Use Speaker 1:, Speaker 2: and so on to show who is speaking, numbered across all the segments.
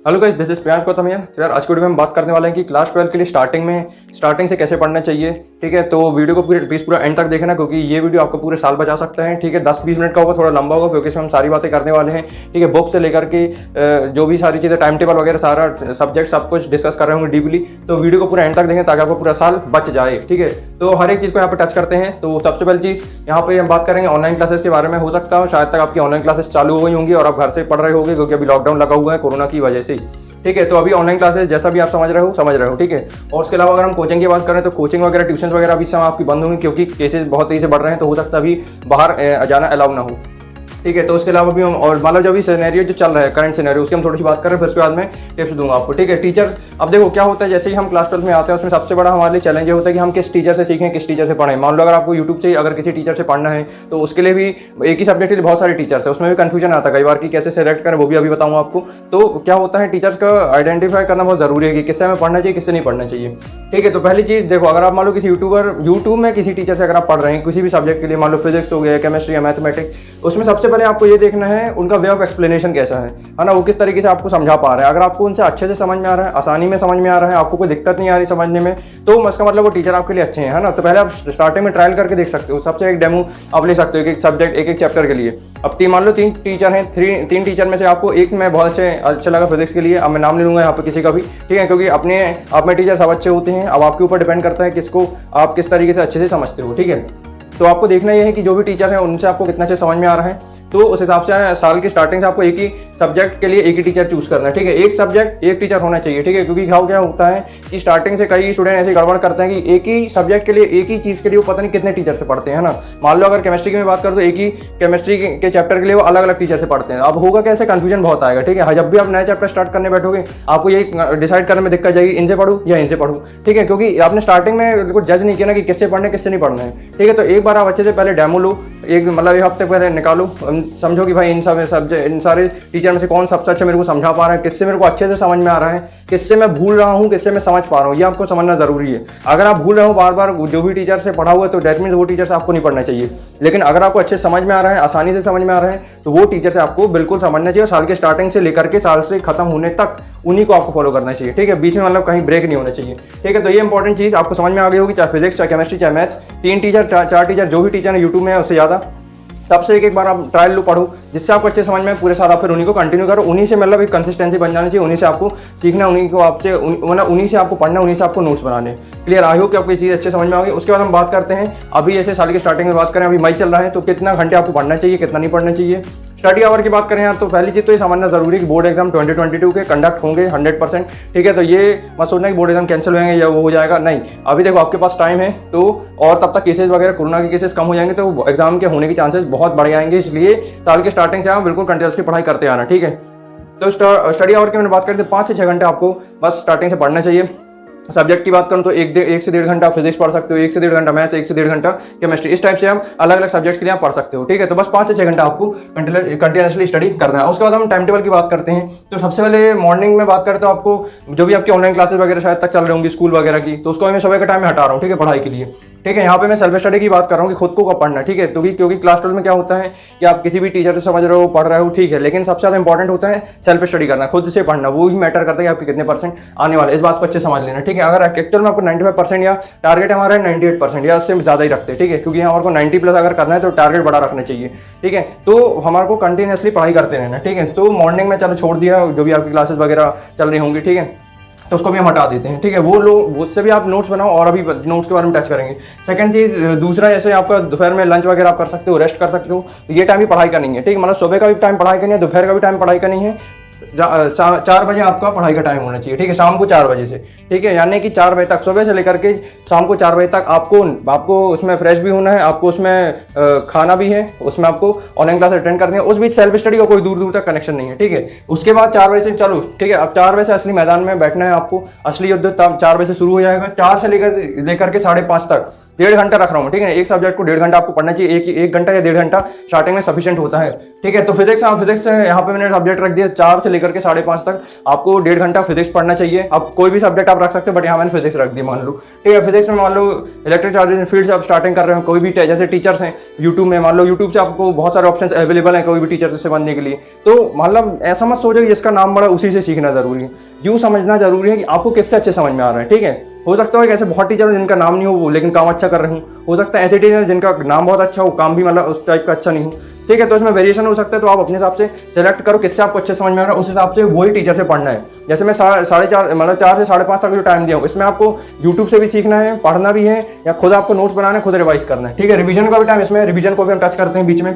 Speaker 1: Hello guys, this is Priyansh Gautam here. तो यार आज की वीडियो में हम बात करने वाले हैं कि क्लास 12 के लिए स्टार्टिंग से कैसे पढ़ना चाहिए। ठीक है, तो वीडियो को पूरा एंड तक देखना, क्योंकि ये वीडियो आपको पूरे साल बचा सकता है। ठीक है, 10-20 मिनट का होगा, थोड़ा लंबा होगा, क्योंकि इसमें हम सारी बातें करने वाले हैं। ठीक है, बुक से लेकर के जो भी सारी चीज़ें, टाइम टेबल वगैरह, सारा सब्जेक्ट सब कुछ डिस्कस कर रहे होंगे डीपली। तो वीडियो को पूरा एंड तक देखें ताकि आपको पूरा साल बच जाए। ठीक है, तो हर एक चीज़ को यहाँ पर टच करते हैं। तो सबसे पहली चीज़ यहाँ पे हम बात करेंगे ऑनलाइन क्लासेस के बारे में। हो सकता है शायद तक आपकी ऑनलाइन क्लासेस चालू हो गई होंगी और आप घर से पढ़ रहे होंगे, क्योंकि अभी लॉकडाउन लगा हुआ है कोरोना की वजह से। ठीक है, तो अभी ऑनलाइन क्लासेस जैसा भी आप समझ रहे हो। ठीक है, और उसके अलावा अगर हम कोचिंग की बात करें तो कोचिंग वगैरह, ट्यूशन वगैरह अभी समय आपकी बंद होंगी, क्योंकि केसेस बहुत तेजी से बढ़ रहे हैं। तो हो सकता है अभी बाहर जाना अलाउ ना हो। ठीक है, तो उसके अलावा भी हम और मतलब जो भी सिनेरियो जो चल रहा है, करंट सिनेरियो, उसकी हम थोड़ी सी बात करें, फिर उसके बाद में टिप्स दूंगा आपको। ठीक है, टीचर्स, अब देखो क्या होता है, जैसे ही हम क्लास 12 में आते हैं उसमें सबसे बड़ा हमारे लिए चैलेंज ये होता है कि हम किस टीचर से सीखें, किस टीचर से पढ़ें। मान लो अगर आपको यूट्यूब से अगर किसी टीचर से पढ़ना है तो उसके लिए भी एक ही सब्जेक्ट के लिए बहुत सारे टीचर्स है, उसमें भी कन्फ्यूजन आता है कई बार कि कैसे सेलेक्ट करें, वो भी अभी बताऊंगा आपको। तो क्या होता है, टीचर्स का आइडेंटिफाई करना बहुत जरूरी है कि किससे हमें पढ़ना चाहिए, किससे नहीं पढ़ना चाहिए। ठीक है, तो पहली चीज़ देखो, अगर आप मान लो किसी यूट्यूब में किसी टीचर से अगर आप पढ़ रहे हैं किसी भी सब्जेक्ट के लिए, मान लो फिजिक्स हो गया, केमिस्ट्री या मैथमेटिक्स, उसमें सबसे पहले आपको ये देखना है उनका वे ऑफ एक्सप्लेनेशन कैसा है ना, वो किस तरीके से आपको समझा पा रहे हैं। अगर आपको उनसे अच्छे से समझ में आ रहा है, आसानी में समझ में आ रहा है, आपको कोई दिक्कत नहीं आ रही समझने में, तो इसका मतलब वो टीचर आपके लिए अच्छे हैं, है ना। तो पहले आप स्टार्टिंग में ट्रायल करके देख सकते हो। सबसे एक डेमो आप ले सकते हो, एक सब्जेक्ट, एक चैप्टर के लिए। अब मान लो 3 टीचर हैं, 3 टीचर में से आपको एक में बहुत अच्छा लगा फिजिक्स के लिए, अब मैं नाम ले लूंगा यहाँ पे किसी का भी। ठीक है, क्योंकि अपने आप में टीचर सब अच्छे होते हैं। अब आपके ऊपर डिपेंड करता है किसको आप किस तरीके से अच्छे से समझते हो। ठीक है, तो आपको देखना यह है कि जो भी टीचर है उनसे आपको कितना अच्छे समझ में आ रहा है। तो उस हिसाब से साल की स्टार्टिंग से आपको एक ही सब्जेक्ट के लिए एक ही टीचर चूज करना है। ठीक है, एक सब्जेक्ट एक टीचर होना चाहिए। ठीक है, क्योंकि क्या होता है कि स्टार्टिंग से कई स्टूडेंट ऐसे गड़बड़ करते हैं कि एक ही सब्जेक्ट के लिए एक ही चीज़ के लिए वो पता नहीं कितने टीचर से पढ़ते हैं, है ना। मान लो अगर केमिस्ट्री की मैं बात करूँ तो एक ही केमिस्ट्री के चैप्टर के लिए वो अलग अलग टीचर से पढ़ते हैं। अब होगा कैसे, कन्फ्यूजन बहुत आएगा। ठीक है, जब भी आप नया चैप्टर स्टार्ट करने बैठोगे आपको यही डिसाइड करने में दिक्कत जाएगी, इनसे पढ़ूँ या इनसे पढ़ूँ। ठीक है, क्योंकि आपने स्टार्टिंग में कुछ जज नहीं किया ना कि किससे पढ़ना है किससे नहीं पढ़ना है। ठीक है, तो एक बार आप अच्छे से पहले डेमो लो, एक मतलब 1 हफ्ते पहले निकालो, समझो कि भाई इन सारे टीचर में से कौन सबसे अच्छा मेरे को समझा पा रहा है, किससे मेरे को अच्छे से समझ में आ रहा है, किससे मैं भूल रहा हूँ, किससे मैं समझ पा रहा हूँ। ये आपको समझना जरूरी है। अगर आप भूल रहे हो बार बार जो भी टीचर से पढ़ा हुआ है तो डेट मीन्स वो टीचर से आपको नहीं पढ़ना चाहिए। लेकिन अगर आपको अच्छे समझ में आ रहा है, आसानी से समझ में आ रहा है, तो वो टीचर से आपको बिल्कुल समझना चाहिए। साल के स्टार्टिंग से लेकर के साल से खत्म होने तक उन्हीं को आपको फॉलो करना चाहिए। ठीक है, बीच में मतलब कहीं ब्रेक नहीं होना चाहिए। ठीक है, तो ये इंपॉर्टेंट चीज़ आपको समझ में आ गई होगी, चाहे फिजिक्स, चाहे केमिस्ट्री, चाहे मैथ्स, 3 टीचर 4 टीचर, जो भी टीचर है यूट्यूब में है उससे ज़्यादा, सबसे एक बार आप ट्रायल लो, पढ़ो, जिससे आपको अच्छे समझ में पूरे साल आप फिर उन्हीं को कंटिन्यू करो। उन्हीं से मतलब एक कंसिस्टेंसी बन जानी चाहिए, उन्हीं से आपको सीखना, उन्हीं को आपसे मतलब उन्हीं से आपको पढ़ना, उन्हीं से आपको नोट्स बनाने। क्लियर, आई होप कि आपको ये चीज़ अच्छे समझ में आ गई। उसके बाद हम बात करते हैं अभी जैसे साल की स्टार्टिंग में बात करें, अभी मई चल रहा है, तो कितना घंटे आपको पढ़ना चाहिए, कितना नहीं पढ़ना चाहिए। स्टडी आवर की बात करें यहाँ, तो पहली चीज़ तो ये समझना जरूरी है कि बोर्ड एग्जाम 2022 के कंडक्ट होंगे 100%। ठीक है, तो ये मत सोचना कि बोर्ड एग्जाम कैंसिल होंगे या वो हो जाएगा, नहीं। अभी देखो आपके पास टाइम है, तो और तब तक केसेस वगैरह, कोरोना के केसेस कम हो जाएंगे, तो एग्जाम के होने के चांसेस बहुत बढ़ जाएंगे। इसलिए साल की स्टार्टिंग से आप बिल्कुल कंटिन्यूसली पढ़ाई करते आना। ठीक है, तो स्टडी आवर की मैंने बात करी तो 5 से 6 घंटे आपको बस स्टार्टिंग से पढ़ना चाहिए। सब्जेक्ट की बात करूँ तो 1 से 1.5 घंटा फिजिक्स पढ़ सकते हो, 1 से 1.5 घंटा मैथ्स, 1 से 1.5 घंटा केमिस्ट्री। इस टाइप से हम अलग अलग सब्जेक्ट्स के लिए आप पढ़ सकते हो। ठीक है, तो बस 5 से 6 घंटा आपको कंटिन्यूसली स्टडी करना है। उसके बाद हम टाइम टेबल की बात करते हैं। तो सबसे पहले मॉर्निंग में बात करते हो, आपको जो भी आपकी ऑनलाइन क्लासेस वगैरह शायद तक चल रही होंगी स्कूल वगैरह की, तो उसको मैं सुबह के टाइम में हटा रहा हूँ। ठीक है, पढ़ाई के लिए। ठीक है, यहाँ पे मैं सेल्फ स्टडी की बात कर रहा हूँ कि खुद को कब पढ़ना है। ठीक है, क्योंकि क्लास 12 में क्या होता है कि आप किसी भी टीचर से समझ रहे हो, पढ़ रहे हो, ठीक है, लेकिन सबसे ज़्यादा इंपॉर्टेंट होता है सेल्फ स्टडी करना, खुद से पढ़ना। वो ही मैटर करता है कि आपके कितने % आने वाले, इस बात को अच्छे समझ लेना। ठीक है, अगर एक्चुअल में आपको 95% या टारगेट हमारा है 98% या उससे ज़्यादा ही रखते हैं। ठीक है, क्योंकि हमारे को 90+ अगर करना है तो टारगेट बड़ा रखना चाहिए। ठीक है, तो हमारे को कंटिन्यूसली पढ़ाई करते रहना। ठीक है, तो मॉर्निंग में चलो छोड़ दिया जो भी आपकी क्लासेस वगैरह चल रही होंगी। ठीक है, तो उसको भी हम हटा देते हैं। ठीक है, वो लोग उससे भी आप नोट्स बनाओ, और अभी नोट्स के बारे में टच करेंगे। सेकंड चीज़, दूसरा, जैसे आपका दोपहर में लंच वगैरह आप कर सकते हो, रेस्ट कर सकते हो, तो ये टाइम भी पढ़ाई करनी है। ठीक है, मतलब सुबह का भी टाइम पढ़ाई करनी है, दोपहर का भी टाइम पढ़ाई करनी है। 4 बजे आपका पढ़ाई का टाइम होना चाहिए। ठीक है, शाम को 4 बजे से। ठीक है, यानी कि 4 बजे तक, सुबह से लेकर के शाम को 4 बजे तक आपको उसमें फ्रेश भी होना है, आपको उसमें खाना भी है, उसमें आपको ऑनलाइन क्लास अटेंड करनी है। उस बीच सेल्फ स्टडी का कोई दूर दूर तक कनेक्शन नहीं है। ठीक है, उसके बाद 4 बजे से चलो, ठीक है, अब 4 बजे से असली मैदान में बैठना है आपको। असली युद्ध 4 बजे से शुरू हो जाएगा। 4 से लेकर के 5:30 तक 1.5 घंटा रख रहा हूँ, ठीक है। एक सब्जेक्ट को 1.5 घंटा आपको पढ़ना चाहिए, एक घंटा या 1.5 घंटा स्टार्टिंग में सफिशिएंट होता है, ठीक है। तो फिजिक्स यहाँ पे मैंने सब्जेक्ट रख दिया 4 से लेकर के 5:30 तक आपको 1.5 घंटा फिजिक्स पढ़ना चाहिए। अब कोई भी सब्जेक्ट आप रख सकते हो, बट यहाँ मैंने फिजिक्स रख दी मान लो, ठीक है। फिजिक्स में मान लो इलेक्ट्रिक चार्जेस फील्ड से आप स्टार्टिंग कर रहे हो, कोई भी जैसे टीचर्स हैं यूट्यूब में, मान लो यूट्यूब से आपको बहुत सारे ऑप्शन अवेलेबल हैं कोई भी टीचर से बनने के लिए। तो मतलब ऐसा मत सोचो कि जिसका नाम बड़ा उसी से सीखना जरूरी है, यूँ समझना जरूरी है कि आपको किससे अच्छे समझ में आ रहा है, ठीक है। हो सकता है कि ऐसे बहुत टीचर जिनका नाम नहीं हो वो लेकिन काम अच्छा कर रहे हो सकता है ऐसे टीचर जिनका नाम बहुत अच्छा हो काम भी मतलब उस टाइप का अच्छा नहीं हो, ठीक है। तो इसमें वेरिएशन हो सकता है, तो आप अपने हिसाब से सेलेक्ट करो किससे आपको अच्छे समझ में आ रहा है, उस हिसाब से वही टीचर से पढ़ना है। जैसे मैं 4:30 मतलब 4 से 5:30 तक जो टाइम दिया हूँ, इसमें आपको यूट्यूब से भी सीखना है, पढ़ना भी है, या खुद आपको नोट्स बनाना है, खुद रिवाइज करना है, ठीक है। रिवीजन का भी टाइम इसमें, रिवीजन को भी हम टच करते हैं बीच में,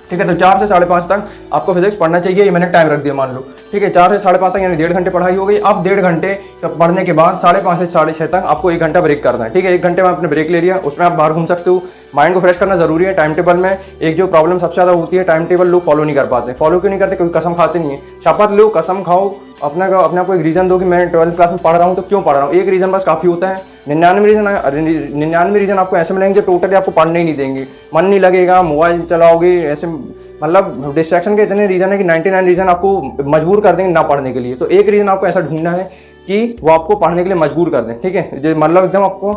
Speaker 1: ठीक है। तो 4 से 5:30 तक आपको फिजिक्स पढ़ना चाहिए, ये मैंने टाइम रख दिया मान लो, ठीक है। 4 से 5:30 तक यानी 1.5 घंटे पढ़ाई हो गई। अब 1.5 घंटे पढ़ने के बाद 5:30 से 6:30 तक आपको 1 घंटा ब्रेक करना है, ठीक है। 1 घंटे में आपने ब्रेक ले लिया, उसमें आप बाहर घूम सकते हो, माइंड को फ्रेश करना जरूरी है। टाइम टेबल में एक जो प्रॉब्लम सबसे ज़्यादा होती है, टाइम टेबल लोग फॉलो नहीं कर पाते। फॉलो क्यों नहीं करते? क्योंकि कसम खाते नहीं है। शपथ लो, कसम खाओ, अपने को एक रीज़न दो कि मैं 12th क्लास में पढ़ रहा हूँ तो क्यों पढ़ रहा हूँ, एक रीज़न बस काफ़ी होता है। 99 रीज़न आपको ऐसे मिलेंगे जो टोटली आपको पढ़ने ही नहीं देंगे, मन नहीं लगेगा, मोबाइल चलाओगे, ऐसे मतलब डिस्ट्रैक्शन के इतने रीज़न है कि 99 रीज़न आपको मजबूर कर देंगे ना पढ़ने के लिए। तो एक रीज़न आपको ऐसा ढूंढना है कि वो आपको पढ़ने के लिए मजबूर कर दें, ठीक है। जो मतलब एकदम आपको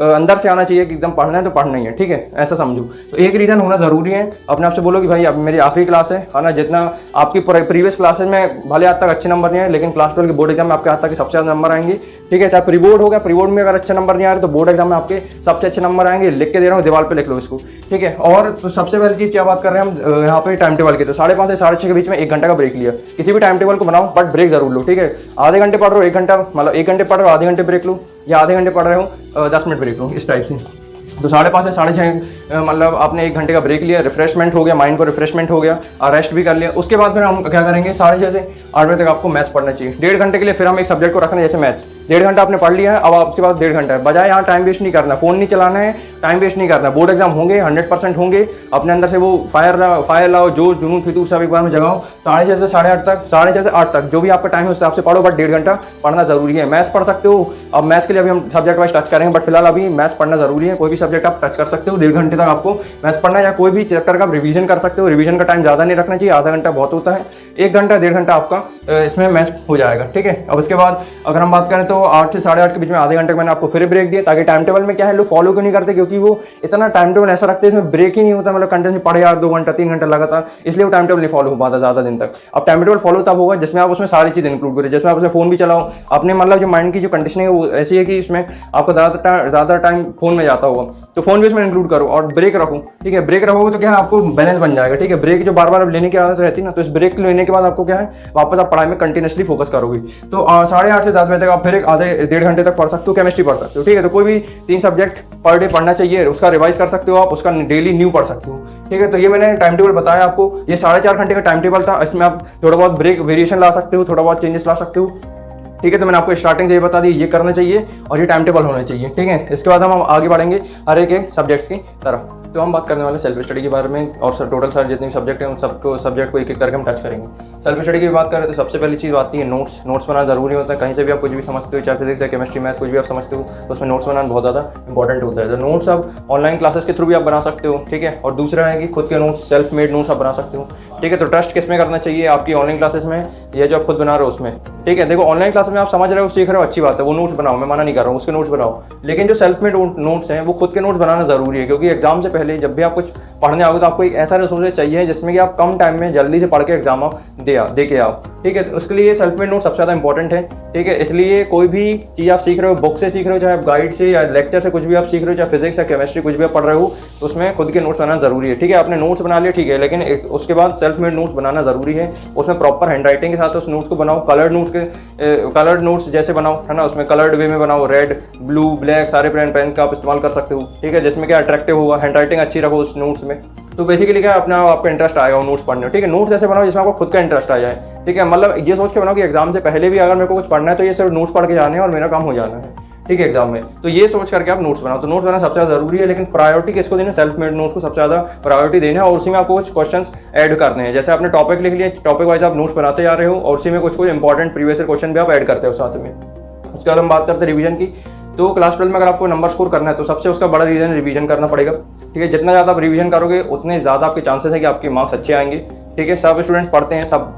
Speaker 1: अंदर से आना चाहिए कि एकदम पढ़ना है तो पढ़ना ही है, ठीक है, ऐसा समझो। तो एक रीज़न होना ज़रूरी है। अपने आप से बोलो कि भाई अब मेरी आखिरी क्लास है ना, जितना आपकी प्रीवियस क्लासेज में भले आज तक अच्छे नंबर नहीं आए, लेकिन क्लास 12 के बोर्ड एग्जाम में आपके आज तक सबसे ज़्यादा नंबर आएंगे, ठीक है। चाहे प्री बोर्ड होगा, प्री बोर्ड में अगर अच्छे नंबर नहीं आ रहे तो बोर्ड एग्जाम में आपके सबसे अच्छे नंबर आएंगे। लिख के दे रहा हूँ, दीवार पर लिख लो इसको, ठीक है। और तो सबसे पहली चीज़ क्या बात कर रहे हैं हम यहाँ पे टाइम टेबल की, तो 5:30 से 6:30 के बीच में 1 घंटा का ब्रेक लिया। किसी भी टाइम टेबल को बनाओ बट ब्रेक जरूर लो, ठीक है। आधे घंटे पढ़ रहे हो 1 घंटा, मतलब 1 घंटे पढ़ रहे हो आधे घंटे ब्रेक लो, या आधे घंटे पढ़ रहे हो 10 मिनट ब्रेक लो, इस टाइप से। तो 5:30 से 6:30 मतलब आपने 1 घंटे का ब्रेक लिया, रिफ्रेशमेंट हो गया, माइंड को रिफ्रेशमेंट हो गया और रेस्ट भी कर लिया। उसके बाद फिर हम क्या करेंगे, 6:30 से 8 बजे तक आपको मैथ्स पढ़ना चाहिए। 1.5 घंटे के लिए फिर हम एक सब्जेक्ट को रखना है, जैसे मैथ्स। 1.5 घंटा आपने पढ़ लिया है, अब आपके पास 1.5 घंटा है, बजाय यहाँ टाइम वेस्ट नहीं करना, फोन नहीं चलाना है, टाइम वेस्ट नहीं करना। बोर्ड एग्जाम होंगे, 100% होंगे, अपने अंदर से वो फायर लाओ, जोश जुनून फितूर सब एक बार में जगाओ। 6:30 से 8:30 तक, 6:30 से 8 तक जो भी आपका टाइम है उस हिसाब से पढ़ो, बट 1.5 घंटा पढ़ना जरूरी है। मैथ्स पढ़ सकते हो, अब मैथ्स के लिए अभी हम सब्जेक्ट वाइज टच करेंगे, बट फिलहाल अभी मैथ्स पढ़ना जरूरी है। कोई भी सब्जेक्ट आप टच कर सकते हो, 1.5 घंटे तक आपको मैथ्स पढ़ना है, या कोई भी चैप्टर का आप रिवीजन कर सकते हो। रिवीजन का टाइम ज़्यादा नहीं रखना चाहिए, आधा घंटा बहुत होता है। 1 घंटा 1.5 घंटा आपका इसमें मैथ्स हो जाएगा, ठीक है। अब उसके बाद अगर हम बात करें तो 8 से 8:30 के बीच में आधे घंटे मैंने आपको फिर ब्रेक दिया, ताकि टाइम टेबल में क्या है लोग फॉलो क्यों नहीं करते, क्योंकि वो इतना टाइम टेबल ऐसा रखते हैं इसमें ब्रेक ही नहीं होता, मतलब कंटिन्यू पढ़े यार 2 घंटा 3 घंटा लगातार, इसलिए वो टाइम टेबल नहीं फॉलो हो पाता ज़्यादा दिन तक। अब टाइम टेबल फॉलो तब होगा जिसमें आप उसमें सारी चीज़ इंक्लूड करें, जिसमें आप उसमें फोन भी चलाओ, अपने मतलब जो माइंड की जो कंडीशन है वो ऐसी है कि इसमें आपका ज़्यादा टाइम फोन में जाता होगा, तो फोन भी इसमें इंक्लूड करो और ब्रेक रखो, ठीक है। ब्रेक रखोगे तो क्या है आपको बैलेंस बन जाएगा, ठीक है। ब्रेक जो बार बार लेने की आदत रहती है ना, तो इस ब्रेक लेने के बाद आपको क्या है वापस आप पढ़ाई में कंटिन्यूसली फोकस करोगे। तो 8:30 से 10 बजे तक आप फिर आधे 1.5 घंटे तक पढ़ सकते हो, केमिस्ट्री पढ़ सकते हो, ठीक है। तो कोई भी 3 सब्जेक्ट पर डे पढ़ना चाहिए, उसका रिवाइज कर सकते हो आप, उसका डेली न्यू पढ़ सकते हो, ठीक है। तो ये मैंने टाइम टेबल बताया आपको, ये 4.5 घंटे का टाइम टेबल था। इसमें आप थोड़ा बहुत ब्रेक वेरिएशन ला सकते हो, थोड़ा बहुत चेंजेस ला सकते हो, ठीक है। तो मैंने आपको स्टार्टिंग से ये बता दी, ये करना चाहिए और ये टाइम टेबल होना चाहिए, ठीक है। इसके बाद हम आगे बढ़ेंगे हर एक सब्जेक्ट्स की तरफ। तो हम बात करने वाले सेल्फ स्टडी के बारे में, और टोटल सारे जितने भी सब्जेक्ट हैं उन सबको सब्जेक्ट को एक एक करके हम टच करेंगे। सेल्फ स्टडी की बात करें तो सबसे पहली चीज़ आती है नोट्स बनाना जरूरी होता है। कहीं से भी आप कुछ भी समझते हो, चाहे फिजिक्स या केमिस्ट्री मैथ्स कुछ भी आप समझते हो, तो उसमें नोट्स बनाना बहुत ज़्यादा इंपॉर्टेंट होता है। तो नोट्स आप ऑनलाइन क्लासेस के थ्रू भी आप बना सकते हो, ठीक है। और दूसरा है कि खुद के नोट्स, सेल्फ मेड नोट्स आप बना सकते हो, ठीक है। तो ट्रस्ट किस में करना चाहिए, आपकी ऑनलाइन क्लासेस में या जो आप खुद बना रहे हो उसमें, ठीक है। देखो ऑनलाइन क्लास में आप समझ रहे हो, सीख रहे हो, अच्छी बात है, वो नोट्स बनाओ, मैं मना नहीं कर रहा हूँ, उसके नोट्स बनाओ, लेकिन जो सेल्फ मेड नोट्स हैं वो खुद के नोट्स बनाना जरूरी है। क्योंकि एग्जाम से पहले जब भी आप कुछ पढ़ने आओगे तो आपको एक ऐसा रिसोर्स चाहिए जिसमें कि आप कम टाइम में जल्दी से पढ़ के एग्जाम आप दे के आओ, ठीक है। तो उसके लिए सेल्फ मेड नोट सबसे ज़्यादा इंपॉर्टेंट है, ठीक है। इसलिए कोई भी चीज़ आप सीख रहे हो, बुक से सीख रहे हो, चाहे आप गाइड से या लेक्चर से कुछ भी आप सीख रहे हो, चाहे फिजिक्स या केमिस्ट्री कुछ भी आप पढ़ रहे हो, तो उसमें खुद के नोट्स बनाना जरूरी है, ठीक है। आपने नोट्स बना लिए, ठीक है, लेकिन उसके बाद सेल्फ मेड नोट्स बनाना जरूरी है। उसमें प्रॉपर हैंड राइटिंग के साथ उस नोट्स को बनाओ, कलर्ड नोट्स जैसे बनाओ, है ना, उसमें कलर्ड वे में बनाओ, रेड ब्लू ब्लैक सारे पेन का आप इस्तेमाल कर सकते हो, ठीक है, जिसमें क्या अट्रैक्टिव होगा, हैंड राइटिंग अच्छी रखो उस नोट्स में। तो बेसिकली क्या अपना आपका इंटरेस्ट आएगा नोट्स पढ़ने में, ठीक है। नोट्स ऐसे बनाओ जिसमें आपको खुद का इंटरेस्ट आ जाए, ठीक है। मतलब ये सोच के बनाओ कि एग्जाम से पहले भी अगर मेरे को कुछ पढ़ना है तो ये सिर्फ नोट्स पढ़ के जाने हैं और मेरा काम हो जाना है, ठीक है, एग्जाम में। तो ये सोच करके आप नोट्स बनाओ। तो नोट्स बनाना सबसे ज़्यादा जरूरी है, लेकिन प्रायोरिटी किसको देना, सेल्फ मेड नोट्स को सबसे ज़्यादा प्रायोरिटी देना है। और उसी में आपको कुछ क्वेश्चंस ऐड करने हैं, जैसे आपने टॉपिक लिख लिया, टॉपिक वाइज आप नोट्स बनाते जा रहे हो और उसी में कुछ इंपॉर्टेंट प्रीवियस क्वेश्चन भी आप ऐड करते हो साथ में। उसके बाद हम बात करते हैं रिवीजन की। तो क्लास 12 में अगर आपको नंबर स्कोर करना है तो सबसे उसका बड़ा रीज़न रिवीजन करना पड़ेगा। ठीक है, जितना ज़्यादा आप रिवीजन करोगे उतने ज़्यादा आपके चांसेस है कि आपके मार्क्स अच्छे आएंगे। ठीक है, सब स्टूडेंट्स पढ़ते हैं, सब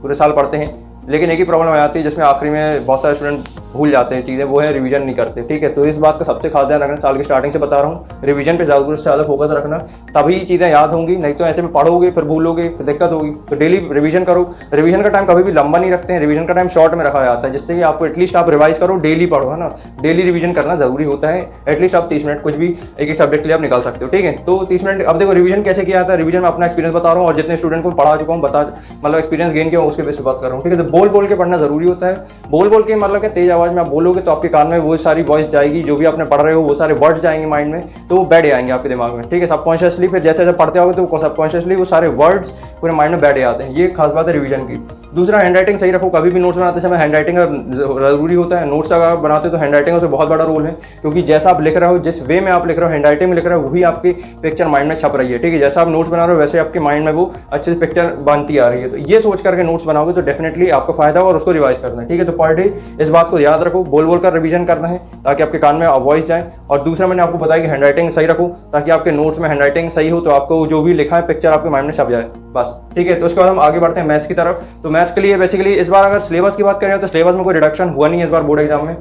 Speaker 1: पूरे साल पढ़ते हैं, लेकिन एक ही प्रॉब्लम आ जाती है जिसमें आखिरी में बहुत सारे स्टूडेंट भूल जाते हैं चीज़ें, वो है रिवीजन नहीं करते। ठीक है, तो इस बात का सबसे खास ध्यान रखना, साल की स्टार्टिंग से बता रहा हूँ, रिवीजन पे ज़्यादा से ज़्यादा फोकस रखना, तभी चीज़ें याद होंगी। नहीं तो ऐसे में पढ़ोगे फिर भूलोगे फिर दिक्कत होगी। तो डेली रिवीजन करो। रिवीजन का टाइम कभी भी लंबा नहीं रखते हैं, रिवीजन का टाइम शॉर्ट में रखा जाता है, जिससे कि आपको एटलीस्ट आप रिवाइज करो, डेली पढ़ो, है ना। डेली रिवीजन करना जरूरी होता है, एटलीस्ट आप 30 मिनट कुछ भी एक सब्जेक्ट के लिए आप निकाल सकते हो। ठीक है, तो 30 मिनट। अब देखो रिवीजन कैसे किया जाता है, रिवीजन में अपना एक्सपीरियंस बता रहा हूँ और जितने स्टूडेंट को पढ़ा चुका हूँ मतलब एक्सपीरियंस गेन किया उसके बेस पे बात कर रहा हूँ। ठीक है, तो बोल बोल के पढ़ना जरूरी होता है। बोल बोल के मतलब क्या, तेज आवाज में आप बोलोगे तो आपके कान में वो सारी वॉइस जाएगी, जो भी आपने पढ़ रहे हो वो सारे वर्ड्स जाएंगे माइंड में, तो वो बैठ आएंगे आपके दिमाग में। ठीक है, सबकॉन्शियसली फिर जैसे जैसे पढ़ते होगे तो सबकॉन्शियसली वो सारे वर्ड्स पूरे माइंड में बैठ जाते हैं। ये खास बात है रिवीजन की। दूसरा, हैंड राइटिंग सही रखो। कभी भी नोट्स बनाते समय हैंड राइटिंग जरूरी होता है। नोट्स अगर आप बनाते हो तो हैंड राइटिंग का उसमें बहुत बड़ा रोल है, क्योंकि जैसा आप लिख रहे हो, जिस वे में आप लिख रहे हो, हैंड राइटिंग में लिख रहे हो, वही आपकी पिक्चर माइंड में छप रही है। ठीक है, जैसा आप नोट्स बना रहे हो वैसे आपके माइंड में वो अच्छे से पिक्चर बनती आ रही है। तो ये सोच करके नोट्स बनाओगे तो डेफिनेटली आपको फायदा होगा और उसको रिवाइज करना है। ठीक है, तो पर डे इस बात को याद रखो, बोल बोल कर रिवीजन करना है ताकि आपके कान में वॉइस जाए। और दूसरा, मैंने आपको बताया कि हैंड राइटिंग सही रखो ताकि आपके नोट्स में हैंड राइटिंग सही हो, तो आपको जो भी लिखा है पिक्चर आपके माइंड में छप जाए बस। ठीक है, तो उसके बाद हम आगे बढ़ते हैं मैथ्स की तरफ। तो मैथ्स के लिए बेसिकली इस बार अगर सिलेबस की बात करें तो सिलेबस में कोई रिडक्शन हुआ नहीं है इस बार बोर्ड एग्जाम में।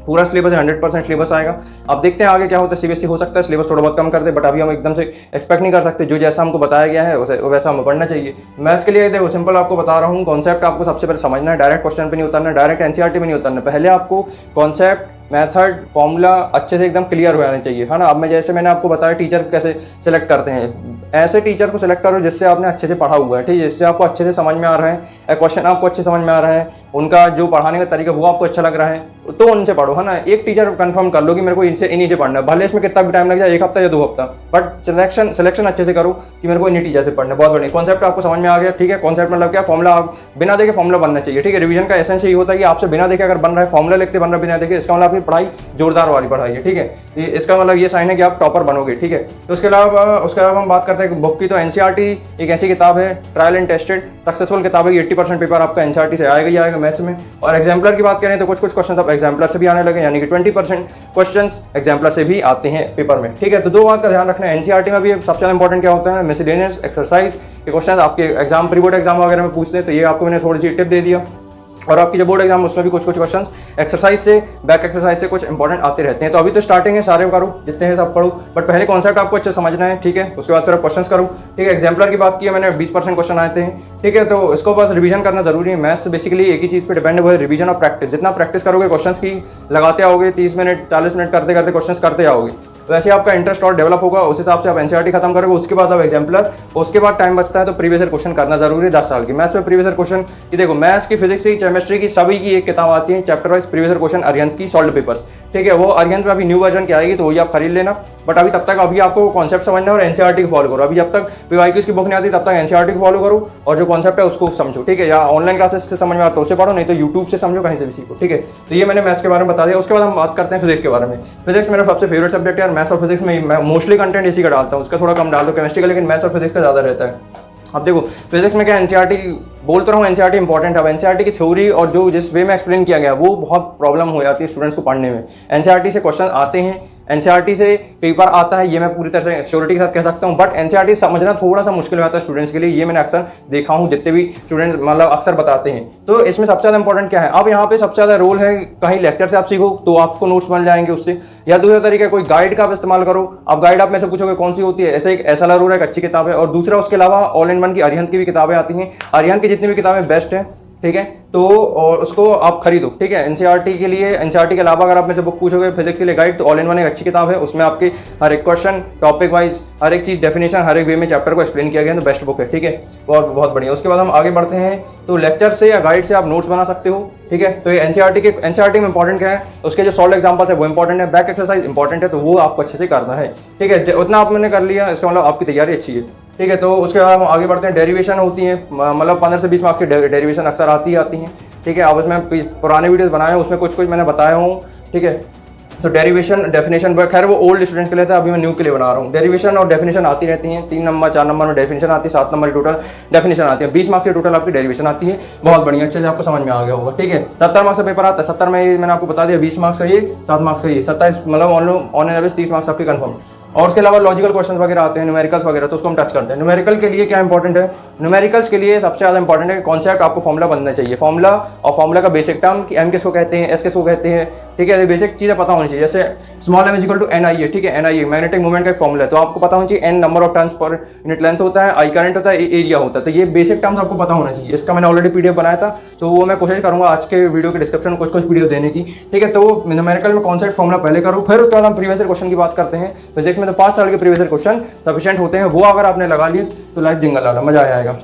Speaker 1: पूरा सिलेबस 100% सिलेबस आएगा। अब देखते हैं आगे क्या होता है। सीबीएसई हो सकता है सिलेबस थोड़ा बहुत कम कर दे, बट अभी हम एकदम से एक्सपेक्ट नहीं कर सकते। जो जैसा हमको बताया गया है वैसा हमें पढ़ना चाहिए। मैथ्स के लिए देखो सिंपल आपको बता रहा हूँ, कॉन्सेप्ट आपको सबसे पहले समझना है। डायरेक्ट क्वेश्चन पे नहीं उतरना, डायरेक्ट एनसीईआरटी में नहीं उतरना। पहले आपको कॉन्सेप्ट, मेथड, फॉर्मूला अच्छे से एकदम क्लियर हो जाने चाहिए, है ना। अब मैंने आपको बताया टीचर कैसे सेलेक्ट करते हैं। ऐसे टीचर को सेलेक्ट करो जिससे आपने अच्छे से पढ़ा हुआ है, ठीक है, जिससे आपको अच्छे से समझ में आ रहा है, क्वेश्चन आपको अच्छे समझ में आ रहा है, उनका जो पढ़ाने का तरीका वो आपको अच्छा लग रहा है, तो उनसे पढ़ो, है ना। एक टीचर कंफर्म कर लो कि मेरे को इन्हीं से पढ़ना है, भले इसमें कितना भी टाइम लग जाए, 1 हफ्ता या 2 हफ्ता, बट सिलेक्शन अच्छे से करो कि मेरे को इन्हीं टीचर से पढ़ना है। बहुत बढ़िया, कॉन्सेप्ट आपको समझ में आ गया। ठीक है, कॉन्सेप्ट मतलब क्या, फॉर्मूला आप बिना देखे फॉर्मूला बनना चाहिए। ठीक है, रिवीजन का एसेंस यही होता है कि आपसे बिना देखे अगर बन रहा है, फॉर्मूला लिखते बन रहा है बिना देखे, इसका मतलब आपकी पढ़ाई जोरदार वाली पढ़ाई है। ठीक है, इसका मतलब ये साइन है कि आप टॉपर बनोगे। ठीक है, तो उसके अलावा हम बात करते हैं बुक की। तो एनसीईआरटी एक ऐसी किताब है, ट्रायल एंड टेस्टेड सक्सेसफुल किताब है। 80% पेपर आपका एनसीईआरटी से आएगा ही आएगा मैथ्स में। और एग्जाम्पलर की बात करें तो कुछ क्वेश्चन अब एग्जाम्पलर से भी आने लगे, यानी कि 20% क्वेश्चंस एग्जाम्पलर से भी आते हैं पेपर में। ठीक है, तो 2 बात का ध्यान रखना है। एनसीईआरटी में भी सबसे ज्यादा इंपॉर्टेंट क्या होता है, मिसलेनियस एक्सरसाइज के क्वेश्चन आपके एग्जाम, प्री बोर्ड एग्जाम वगैरह में पूछते हैं, तो ये आपको मैंने थोड़ी सी टिप दे दिया। और आपकी जो बोर्ड एग्जाम उसमें भी कुछ क्वेश्चंस एक्सरसाइज से, बैक एक्सरसाइज से कुछ इंपॉर्टेंट आते रहते हैं। तो अभी तो स्टार्टिंग है, सारे करो जितने हैं सब पढ़ो, बट पहले कॉन्सेप्ट आपको अच्छे समझना है। ठीक है, उसके बाद फिर क्वेश्चंस करो। ठीक है, एग्जाम्पलर की बात की है मैंने, 20% क्वेश्चन आते हैं। ठीक है, तो इसको बस रिवीजन करना जरूरी है। मैथ्स बेसिकली एक ही चीज़ पे डिपेंड है, वो है रिवीजन और प्रैक्टिस। जितना प्रैक्टिस करोगे क्वेश्चंस की, लगाते आओगे 30 मिनट 40 मिनट करते करते क्वेश्चंस करते आओगे, वैसे आपका इंटरेस्ट और डेवलप होगा। उस हिसाब से आप एनसीईआरटी खत्म करोगे, उसके बाद आप एग्जाम्पलर, उसके बाद टाइम बचता है तो प्रीवियस ईयर क्वेश्चन करना जरूरी है। 10 साल की मैथ्स में प्रीवियस ईयर क्वेश्चन की देखो, मैथ्स की, फिजिक्स की, केमिस्ट्री की, सभी की एक किताब आती है chapter wise previous year question, Arihant की सॉल्व पेपर्स। ठीक है, वो अरिहंत में अभी न्यू वर्जन की आएगी तो वही आप खरीद लेना। बट अभी तब तक अभी आपको कॉन्सेप्ट समझना है और एनसीईआरटी को फॉलो करो। अभी जब तक पीवाईक्यूज की बुक नहीं आती तब तक एनसीईआरटी को फॉलो करो और जो कॉन्सेप्ट है उसको समझो। ठीक है, या ऑनलाइन क्लासेस से समझ में आता है उससे पढ़ो, नहीं तो यूट्यूब से समझो, कहीं से भी सीखो। ठीक है, तो ये मैंने मैथ्स के बारे में बता दिया। उसके बाद हम बात करते हैं फिजिक्स के बारे में। फिजिक्स मेरा सबसे फेवरेट सब्जेक्ट है और मैथ्स और फिजिक्स में मैं मोस्टली कंटेंट इसी का डालता हूँ, उसका थोड़ा कम डाल दो केमिस्ट्री का, लेकिन मैथ्स और फिजिक्स का ज़्यादा रहता है। अब देखो फिजिक्स में क्या, एनसीईआरटी बोलता हूँ, एनसीईआरटी इंपॉर्टेंट है। अब एनसीईआरटी की थ्योरी और जो जिस वे में एक्सप्लेन किया गया वो बहुत प्रॉब्लम हो जाती है स्टूडेंट्स को पढ़ने में। एनसीईआरटी से क्वेश्चन आते हैं, एनसीईआरटी से पेपर आता है, ये मैं पूरी तरह से श्योरिटी के साथ कह सकता हूँ। बट एनसीईआरटी समझना थोड़ा सा मुश्किल हो जाता है स्टूडेंट्स के लिए, ये मैंने अक्सर देखा हूँ, जितने भी स्टूडेंट्स मतलब अक्सर बताते हैं। तो इसमें सबसे ज़्यादा इंपॉर्टेंट क्या है, अब यहाँ पे सबसे ज़्यादा रोल है, कहीं लेक्चर से आप सीखो तो आपको नोट्स मिल जाएंगे उससे, या दूसरा तरीका कोई गाइड का आप इस्तेमाल करो। अब गाइड आप में से पूछोगे कौन सी होती है, ऐसे एक SLR एक अच्छी किताब है, और दूसरा उसके अलावा ऑल इन वन की अरिहंत की भी किताबें आती हैं। अरिहंत की जितनी भी किताबें बेस्ट है। ठीक है, तो और उसको आप खरीदो। ठीक है, एनसीईआरटी के लिए, एनसीईआरटी के अलावा अगर आप में से बुक पूछोगे फिजिक्स के लिए गाइड, तो ऑल इन वन एक अच्छी किताब है। उसमें आपके हर एक क्वेश्चन टॉपिक वाइज, हर एक चीज़ डेफिनेशन, हर एक वे में चैप्टर को एक्सप्लेन किया गया है, तो बेस्ट बुक है। ठीक है, और बहुत बढ़िया। उसके बाद हम आगे बढ़ते हैं, तो लेक्चर से या गाइड से आप नोट्स बना सकते हो। ठीक है, तो ये एनसीईआरटी में इंपॉर्टेंट क्या है, उसके जो सॉल्व एग्जाम्पल्स है वो इंपॉर्टेंट है, बैक एक्सरसाइज इंपॉर्टेंट है, तो वो आपको अच्छे से करना है। ठीक है, उतना आपने कर लिया इसका मतलब आपकी तैयारी अच्छी है। ठीक है, तो उसके बाद हम आगे बढ़ते हैं। डेरिवेशन होती है, मतलब 15 से 20 मार्क्स की डेरिवेशन अक्सर आती हैं। ठीक है, अब उसमें पुराने वीडियोस बनाए हैं, उसमें कुछ मैंने बताया हूँ। ठीक है, तो डेरिवेशन डेफिनेशन खैर वो ओल्ड स्टूडेंट्स के लिए था, अभी मैं न्यू के लिए बना रहा हूँ। डेरिवेशन और डेफिनेशन आती रहती हैं, 3 नंबर 4 नंबर में डेफिनेशन आती है, 7 नंबर की टोटल डेफिनेशन आती है। 20 मार्क्स की टोटल आपकी डेरिवेशन आती है। बहुत बढ़िया, अच्छे से आपको समझ में आ गया होगा। ठीक है, 70 मार्क्स का पेपर आता है। 70 में मैंने आपको बता दिया 20 मार्क्स का ये, 7 मार्क्स का ये, 27 मतलब ऑन एवरेज 30 मार्क्स आपके कन्फर्म। और उसके अलावा लॉजिकल क्वेश्चन वगैरह आते हैं, न्यूमेरिकल्स वगैरह, तो उसको हम टच करते हैं। न्यूमेरिकल के लिए क्या इंपॉर्टेंट है? न्यूमेरिकल्स के लिए सबसे ज़्यादा इंपॉर्टेंट है कॉन्सेप्ट, आपको फॉर्मुला बनना चाहिए। फॉर्मुला और फॉर्मुला का बेसिक टर्म कि एम किसको कहते हैं, एस किसको कहते हैं। ठीक है, बेसिक चीज़ें पता होनी चाहिए। जैसे small m equal to n i है। ठीक है, एन आई मैग्नेटिक मूवमेंट का एक फॉर्मुला है, तो आपको पता होना चाहिए n number of turns per unit length होता है, आई करंट होता है, एरिया होता है। तो ये बेसिक टर्म्स आपको पता होना चाहिए। इसका मैंने ऑलरेडी पीडीएफ बनाया था, तो वो मैं कोशिश करूंगा आज के वीडियो के डिस्क्रिप्शन में कुछ पीडीएफ देने की। ठीक है, तो न्यूमेरिकल में कॉन्सेप्ट फॉर्मुला पहले करूँ, फिर उसके बाद हम प्रीवियस ईयर क्वेश्चन की बात करते हैं। फिजिक्स में तो 5 साल के प्रीवियस ईयर क्वेश्चन सफिशिएंट होते हैं, वो अगर आपने लगा लिए तो लाइफ जिंगल वाला मजा आएगा।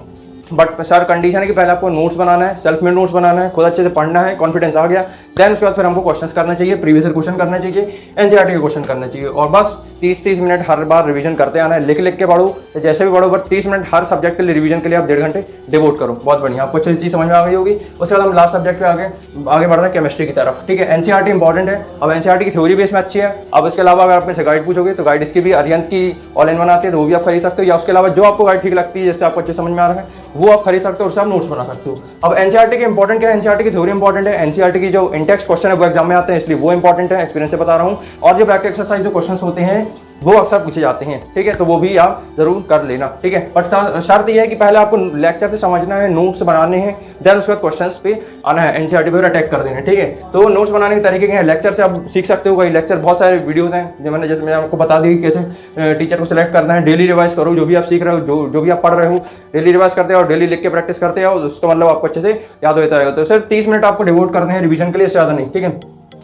Speaker 1: बट सर कंडीशन है कि पहले आपको नोट्स बनाना है, सेल्फ मेड नोट्स बनाना है, खुद अच्छे से पढ़ना है, कॉन्फिडेंस आ गया, देन उसके बाद फिर हमको क्वेश्चंस करना चाहिए, प्रीवियस ईयर क्वेश्चन करना चाहिए, एनसीईआरटी के क्वेश्चन करना चाहिए, और बस 30-30 मिनट हर बार रिवीजन करते आना है। लिख के पढ़ो, जैसे भी पढ़ो, बट 30 मिनट हर सब्जेक्ट के लिए रिवीजन के लिए आप 1.5 घंटे डिवोट करो। बहुत बढ़िया, आपको अच्छी चीज़ समझ में आ गई होगी। उसके बाद हम लास्ट सब्जेक्ट पे आगे बढ़ रहे हैं, केमिस्ट्री की तरफ। ठीक है, एनसीईआरटी इंपॉर्टेंट है। अब एनसीईआरटी की थ्योरी बेस में अच्छी है। अब इसके अलावा अगर आप मेरे से गाइड पूछोगे तो गाइड इसकी भी अरिहंत की ऑल इन वन आती है, तो वो भी आप खरीद सकते हो, या उसके अलावा जो आपको गाइड ठीक लगती है, जिससे आपको अच्छे समझ में आ रहा है, वो आप खरीद सकते हो, उससे आप नोट्स बना सकते हो। अब एनसीईआरटी के इंपॉर्टेंट क्या है? एनसीईआरटी की थ्योरी इंपॉर्टेंट है, एनसीईआरटी की जो इंटेक्स्ट क्वेश्चन है वो एग्जाम में आते हैं, इसलिए वो इंपॉर्टेंट है, एक्सपीरियंस से बता रहा हूँ। और जो प्रैक्टिस एक्सरसाइज जो क्वेश्चन होते हैं वो अक्सर पूछे जाते हैं। ठीक है, तो वो भी आप जरूर कर लेना। ठीक है, बट शर्त यह है कि पहले आपको लेक्चर से समझना है, नोट्स बनाने हैं, देन उसके बाद क्वेश्चंस पे आना है, एनसीईआरटी पे अटैक कर देना है। ठीक है, तो नोट्स बनाने के तरीके हैं, लेक्चर से आप सीख सकते हो। कई लेक्चर बहुत सारे वीडियोस हैं जो मैंने जैसे आपको बता दी कैसे टीचर को सिलेक्ट करना है। डेली रिवाइज करो, जो भी आप सीख रहे हो, जो भी आप पढ़ रहे हो, डेली रिवाइज करते हो और डेली लिख के प्रैक्टिस करते हो, उसका मतलब आपको अच्छे से याद होता है। तो सिर्फ 30 मिनट आपको डिवोट करने हैं रिवीजन के लिए, ज़्यादा नहीं। ठीक है,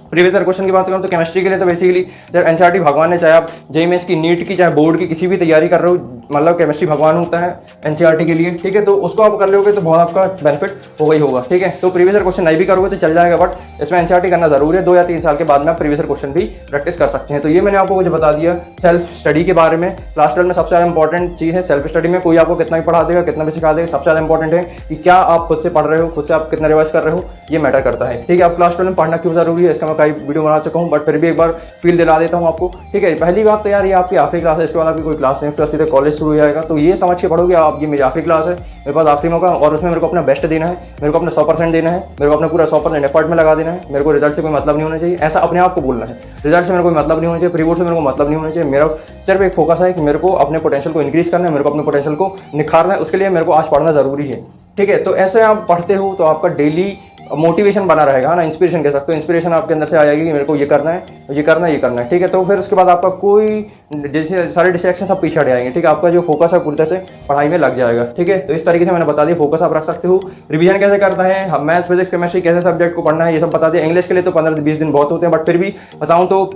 Speaker 1: प्रीवियस ईयर क्वेश्चन की बात करूँ तो केमिस्ट्री के लिए तो बेसिकली जब एनसीईआरटी भगवान है, चाहे आप जेईई मेंस की, नीट की, चाहे बोर्ड की किसी भी तैयारी कर रहे हो, मतलब केमिस्ट्री भगवान होता है एनसीईआरटी के लिए। ठीक है, तो उसको आप कर लोगे तो बहुत आपका बेनिफिट हो गई होगा। ठीक है, तो प्रीवियस ईयर क्वेश्चन नहीं भी करोगे तो चल जाएगा, बट इसमें एनसीईआरटी करना जरूरी है। 2 या 3 साल के बाद में आप प्रीवियस ईयर क्वेश्चन भी प्रैक्टिस कर सकते हैं। तो ये मैंने आपको कुछ बता दिया सेल्फ स्टडी के बारे में। क्लास 12 में सबसे ज़्यादा इंपॉर्टेंट चीज़ है सेल्फ स्टडी में। कोई आपको कितना भी पढ़ा देगा, कितना भी सिखा देगा, सबसे ज़्यादा इंपॉर्टेंट है कि क्या आप खुद से पढ़ रहे हो, खुद से आप कितना रिवाइज कर रहे हो, ये मैटर करता है। ठीक है, आप क्लास 12 में पढ़ना क्यों जरूरी है, इसका मैं कई वीडियो बना चुका हूँ, बट फिर भी एक बार फील दिला देता हूँ आपको। ठीक है, पहली बात तो यार ये आपकी आखिरी क्लास है, इसके बाद आपकी कोई क्लास नहीं, फिर सीधे कॉलेज शुरू हो जाएगा। तो ये समझ के पढ़ोगे आप, ये मेरी आखिरी क्लास है, मेरे पास आखिरी मौका, और उसमें मेरे को अपना बेस्ट देना है, मेरे को अपना 100% देना है, मेरे को अपना पूरा 100% एफर्ट में लगा देना है। मेरे को रिजल्ट से कोई मतलब नहीं होना चाहिए, ऐसा अपने आप को बोलना है। रिजल्ट से मेरे को कोई मतलब नहीं होना चाहिए, प्री बोर्ड से मेरे को मतलब नहीं होना चाहिए। मेरा सिर्फ एक फोकस है कि मेरे को अपने पोटेंशियल को इंक्रीज करना है, मेरे को अपने पोटेंशियल को निखारना है, उसके लिए मेरे को आज पढ़ना जरूरी है। ठीक है, तो ऐसे आप पढ़ते हो तो आपका डेली मोटिवेशन बना रहेगा ना, इंस्पिरेशन कह सकते हो। इंस्पिरेशन आपके अंदर से आ जाएगी कि मेरे को ये करना है, ये करना है, ये करना है। ठीक है, तो फिर उसके बाद आपका कोई जैसे सारे डिस्ट्रैक्शन सब पीछे हट जाएंगे। ठीक है, आपका जो फोकस है पूरी तरह से पढ़ाई में लग जाएगा। ठीक है, तो इस तरीके से मैंने बता दिया फोकस आप रख सकते हो। रिवीजन कैसे करता है, हम मैथ्स, फिजिक्स, केमिस्ट्री कैसे सब्जेक्ट को पढ़ना है, ये सब बता दिया। इंग्लिश के लिए तो 15-20 दिन बहुत होते हैं, बट फिर भी बताऊँ तो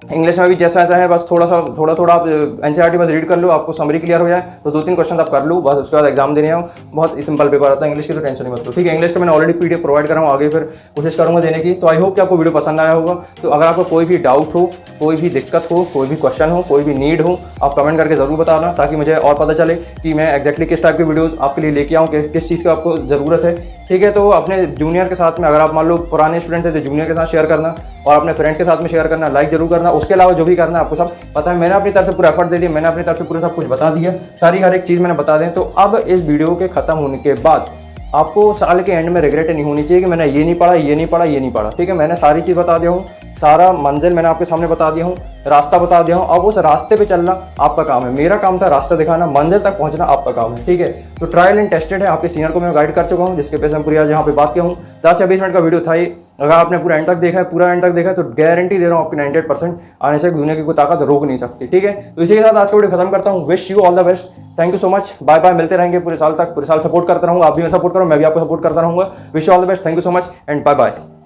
Speaker 1: इंग्लिश में भी जैसा ऐसा है, बस थोड़ा आप एनसीईआरटी बस रीड कर लो, आपको समरी क्लियर हो जाए तो 2-3 क्वेश्चन आप कर लो, बस उसके बाद एग्जाम देने आओ। बहुत सिंपल पेपर आता है इंग्लिश की, तो टेंशन नहीं मत लो। ठीक है, इंग्लिश का मैंने ऑलरेडी पीडीएफ प्रोवाइड करा हूँ, आगे फिर कोशिश करूँगा देने की। तो आई होप कि आपको वीडियो पसंद आया होगा। तो अगर आपको कोई भी डाउट हो, कोई भी दिक्कत हो, कोई भी क्वेश्चन हो, कोई भी नीड हो, आप कमेंट करके ज़रूर बताना, ताकि मुझे और पता चले कि मैं एक्जैक्टली किस टाइप की वीडियोज़ आपके लिए लेके आऊँ, किस चीज़ की आपको ज़रूरत है। ठीक है, तो अपने जूनियर के साथ में, अगर आप मान लो पुराने स्टूडेंट थे तो जूनियर के साथ शेयर करना, और अपने फ्रेंड के साथ में शेयर करना, लाइक जरूर करना। उसके अलावा जो भी करना है आपको सब पता है, मैंने अपनी तरफ से पूरा एफर्ट दे दिया, मैंने अपनी तरफ से पूरा सब कुछ बता दिया, सारी हर एक चीज़ मैंने बता दें। तो अब इस वीडियो के खत्म होने के बाद आपको साल के एंड में रिग्रेट नहीं होनी चाहिए कि मैंने ये नहीं पढ़ा, ये नहीं पढ़ा, ये नहीं पढ़ा। ठीक है, मैंने सारी चीज़ बता दिया हूँ, सारा मंजिल मैंने आपके सामने बता दिया हूँ, रास्ता बता दिया हूँ। अब उस रास्ते पे चलना आपका काम है, मेरा काम था रास्ता दिखाना, मंजिल तक पहुंचना आपका काम है। ठीक है, तो ट्रायल एंड टेस्टेड है, आपके सीनियर को मैं गाइड कर चुका हूँ, जिसके पे मैं पूरी आज यहाँ पे बात किया हूँ। 10 या 20 मिनट का वीडियो था ये, अगर आपने पूरा एंड तक देखा है, पूरा एंड तक देखा है, तो गारंटी दे रहा हूँ आपकी 98% आने से दुनिया की कोई ताकत रोक नहीं सकती। ठीक है, तो इसी के साथ आज का वीडियो खत्म करता हूँ। Wish you all the best, thank you so much, bye bye, मिलते रहेंगे पूरे साल तक, पूरे साल सपोर्ट करता रहूँगा, आप भी मैं सपोर्ट करो, मैं भी आपको सपोर्ट करता रहूँगा। Wish you all the best, thank you so much and bye bye.